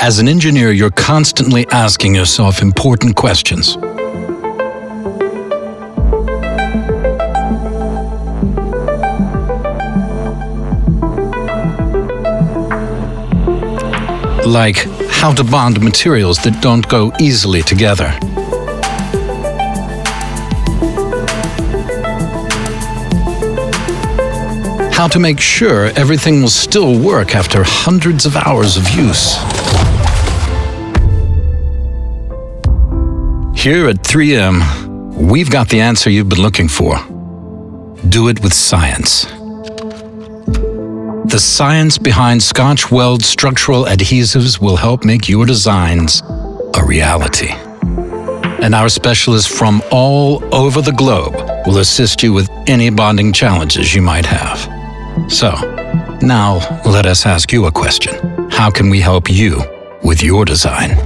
As an engineer, you're constantly asking yourself important questions. Like how to bond materials that don't go easily together. How to make sure everything will still work after hundreds of hours of use. Here at 3M, we've got the answer you've been looking for. Do it with science. The science behind Scotch-Weld structural adhesives will help make your designs a reality. And our specialists from all over the globe will assist you with any bonding challenges you might have. So, now let us ask you a question. How can we help you with your design?